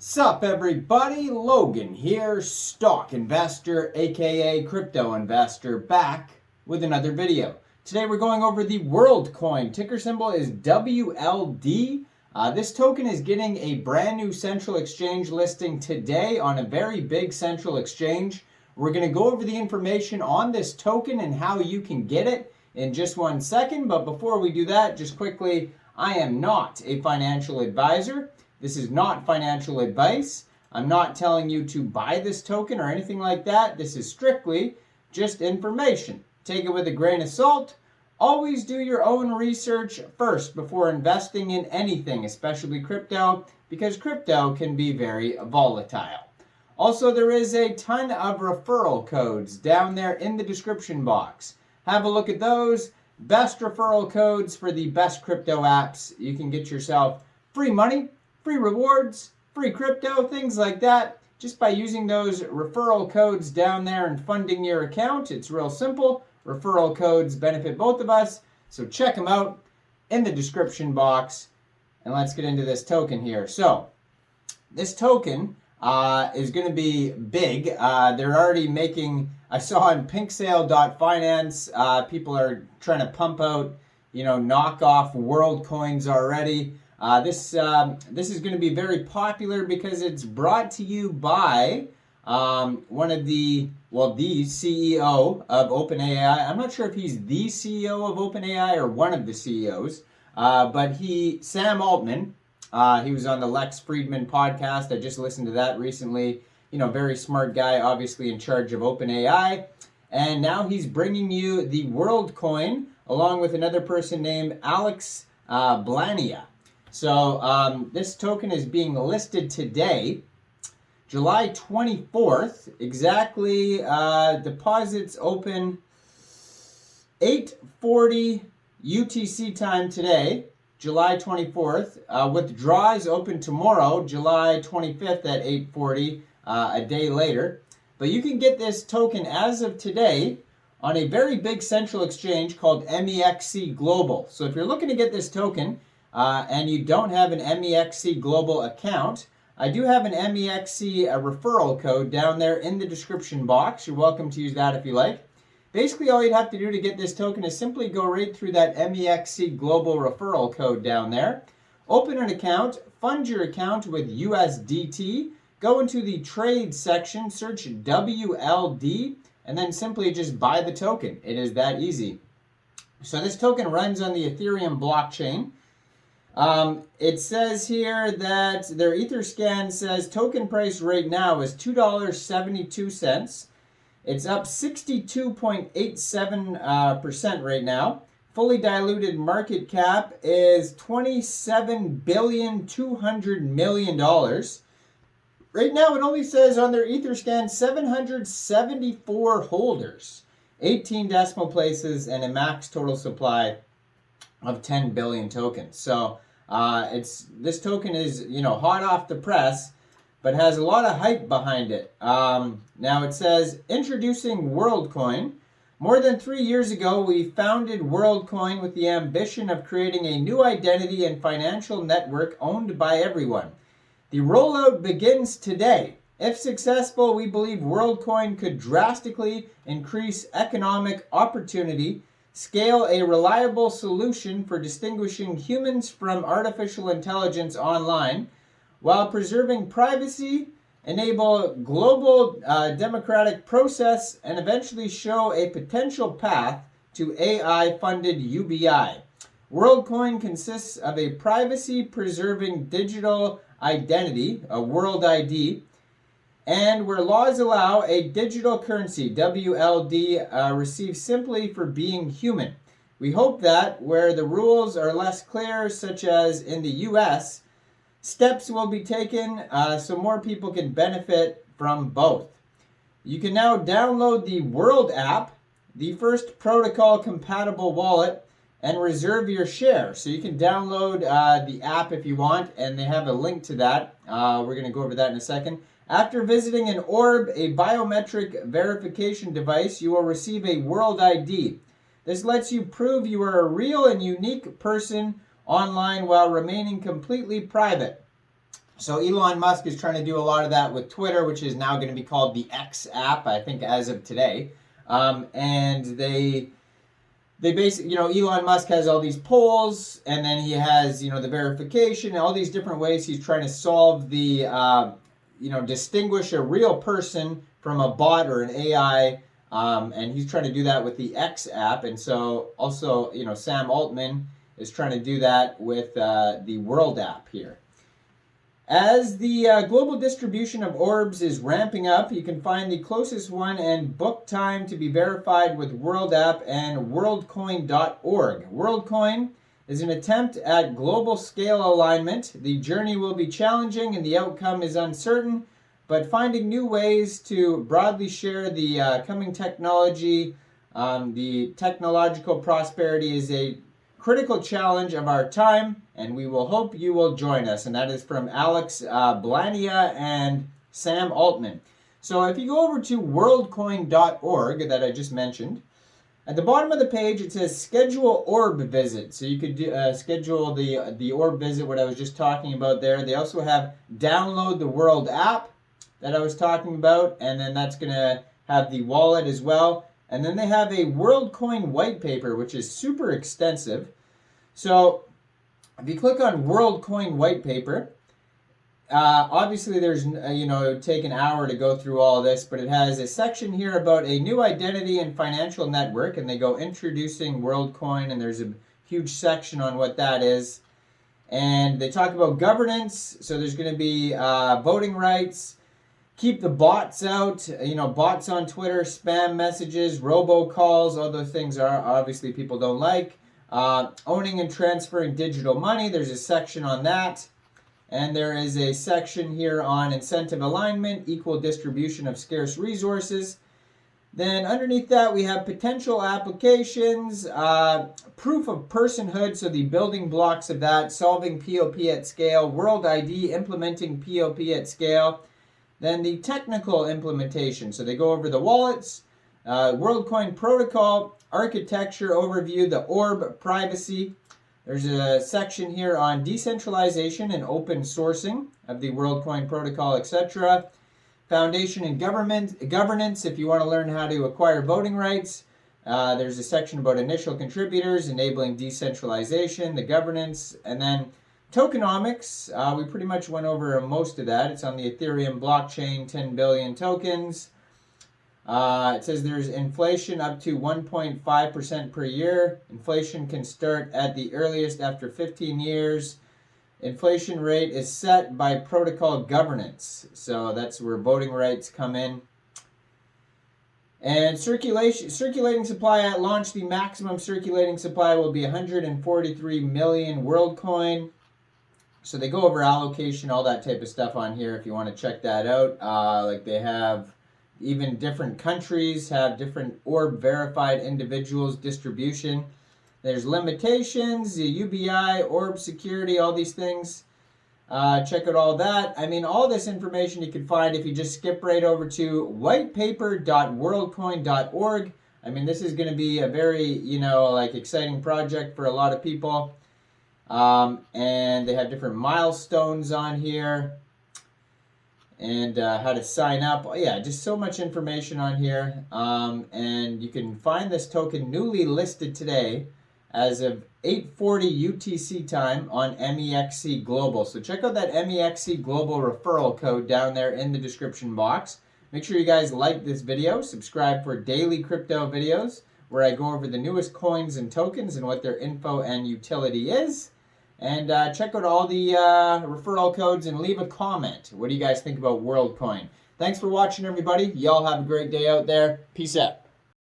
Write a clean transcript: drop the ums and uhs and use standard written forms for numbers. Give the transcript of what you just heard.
Sup everybody, Logan here, stock investor aka crypto investor, back with another video. Today we're going over the Worldcoin. Ticker symbol is WLD. This token is getting a brand new central exchange listing today on a very big central exchange. We're going to go over the information on this token and how you can get it in just 1 second. But before we do that, just quickly, I am not a financial advisor. This is not financial advice. I'm not telling you to buy this token or anything like that. This is strictly just information. Take it with a grain of salt. Always do your own research first before investing in anything, especially crypto, because crypto can be very volatile. Also, there is a ton of referral codes down there in the description box. Have a look at those. Best referral codes for the best crypto apps. You can get yourself free money, free rewards, free crypto, things like that, just by using those referral codes down there and funding your account. It's real simple. Referral codes benefit both of us, so check them out in the description box. And let's get into this token here. So this token is going to be big. They're already making, I saw on pinksale.finance, people are trying to pump out, knockoff world coins already. This is going to be very popular because it's brought to you by one of the CEO of Openai. I'm not sure if he's the CEO of Openai or one of the CEOs, but Sam Altman, he was on the Lex Friedman podcast. I just listened to that recently. Very smart guy, obviously in charge of Openai. And now he's bringing you the Worldcoin along with another person named Alex Blania. So this token is being listed today, July 24th, exactly. Deposits open 8:40 UTC time today, July 24th. Withdrawals open tomorrow, July 25th at 8:40, a day later. But you can get this token as of today on a very big central exchange called Mexc Global. So if you're looking to get this token, and you don't have an Mexc Global account, I do have an Mexc referral code down there in the description box. You're welcome to use that if you like. Basically, all you'd have to do to get this token is simply go right through that Mexc Global referral code down there. Open an account, fund your account with USDT, go into the trade section, search WLD, and then simply just buy the token. It is that easy. So this token runs on the Ethereum blockchain. It says here that their Etherscan says token price right now is $2.72. It's up 62.87% right now. Fully diluted market cap is $27,200,000,000. Right now it only says on their Etherscan 774 holders, 18 decimal places, and a max total supply of 10 billion tokens. So this token is hot off the press, but has a lot of hype behind it. Now it says introducing Worldcoin. More than 3 years ago, we founded Worldcoin with the ambition of creating a new identity and financial network owned by everyone. The rollout begins today. If successful, we believe Worldcoin could drastically increase economic opportunity, scale a reliable solution for distinguishing humans from artificial intelligence online, while preserving privacy, enable global democratic process, and eventually show a potential path to AI-funded UBI. Worldcoin consists of a privacy-preserving digital identity, a World ID, and where laws allow, a digital currency, WLD, received simply for being human. We hope that where the rules are less clear, such as in the US, steps will be taken so more people can benefit from both. You can now download the World app, the first protocol-compatible wallet, and reserve your share. So you can download the app if you want, and they have a link to that. We're going to go over that in a second. After visiting an orb, a biometric verification device, you will receive a World ID. This lets you prove you are a real and unique person online while remaining completely private. So Elon Musk is trying to do a lot of that with Twitter, which is now going to be called the X app, I think, as of today. And they basically, Elon Musk has all these polls, and then he has, the verification, all these different ways he's trying to solve the, distinguish a real person from a bot or an AI. And he's trying to do that with the X app. And so also, Sam Altman is trying to do that with the World app here. As the global distribution of orbs is ramping up, you can find the closest one and book time to be verified with World app and worldcoin.org. Worldcoin is an attempt at global scale alignment. The journey will be challenging and the outcome is uncertain, but finding new ways to broadly share the coming technology, the technological prosperity is a critical challenge of our time, and we will hope you will join us. And that is from Alex Blania and Sam Altman. So if you go over to worldcoin.org that I just mentioned, at the bottom of the page it says schedule orb visit. So you could schedule the orb visit, what I was just talking about there. They also have download the World app that I was talking about, and then that's going to have the wallet as well. And then they have a Worldcoin white paper, which is super extensive. So if you click on Worldcoin white paper, obviously there's, it would take an hour to go through all this, but it has a section here about a new identity and financial network, and they go introducing Worldcoin, and there's a huge section on what that is. And they talk about governance, so there's going to be voting rights, keep the bots out, bots on Twitter, spam messages, robocalls, all those things are obviously people don't like. Owning and transferring digital money, there's a section on that. And there is a section here on incentive alignment, equal distribution of scarce resources. Then underneath that we have potential applications, proof of personhood, so the building blocks of that, solving POP at scale, World ID, implementing POP at scale. Then the technical implementation, so they go over the wallets, Worldcoin protocol, architecture overview, the orb, privacy. There's a section here on decentralization and open sourcing of the Worldcoin protocol, etc. Foundation and governance, if you want to learn how to acquire voting rights. There's a section about initial contributors, enabling decentralization, the governance, and then tokenomics. We pretty much went over most of that. It's on the Ethereum blockchain, 10 billion tokens. It says there's inflation up to 1.5% per year. Inflation can start at the earliest after 15 years. Inflation rate is set by protocol governance. So that's where voting rights come in. And circulating supply at launch, the maximum circulating supply will be 143 million Worldcoin. So they go over allocation, all that type of stuff on here if you want to check that out. Like they have even different countries have different orb verified individuals distribution. There's limitations, the UBI, orb security, all these things. Check out all that. I mean, all this information you can find if you just skip right over to whitepaper.worldcoin.org. I mean, this is going to be a very, exciting project for a lot of people. And they have different milestones on here. And how to sign up. Yeah, just so much information on here. And you can find this token newly listed today as of 8:40 UTC time on MEXC Global. So check out that MEXC Global referral code down there in the description box. Make sure you guys like this video. Subscribe for daily crypto videos where I go over the newest coins and tokens and what their info and utility is. And check out all the referral codes and leave a comment. What do you guys think about Worldcoin? Thanks for watching, everybody. Y'all have a great day out there. Peace out.